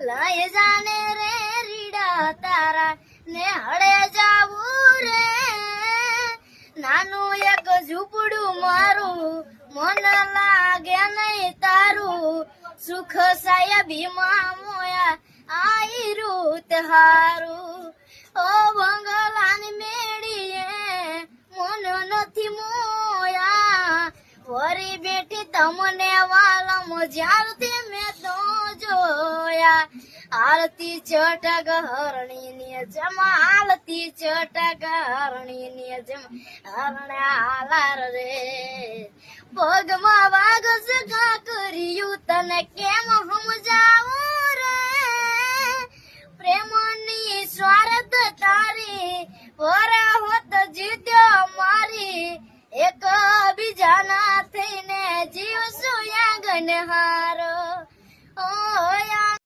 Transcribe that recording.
લઈ જાને રે રીડા તારા ને હળે જાવું રે નાનું એક ઝૂંપડું મારું મન લાગે નહીં તારું સુખ સાહેબીમાં મોયા આઈ રૂત હારું ઓ બંગલાની મેળીએ મન નથી મોયા વરી બેઠી તમને વાલમ જ્યારથી મેં તો જોયા આરતી ચટક હરણી ને જમા આરતી ચટક હરણી ને જમા હરણા હાલાર રે પગમાં વાગ સગા કર્યું તને કેમ સમજા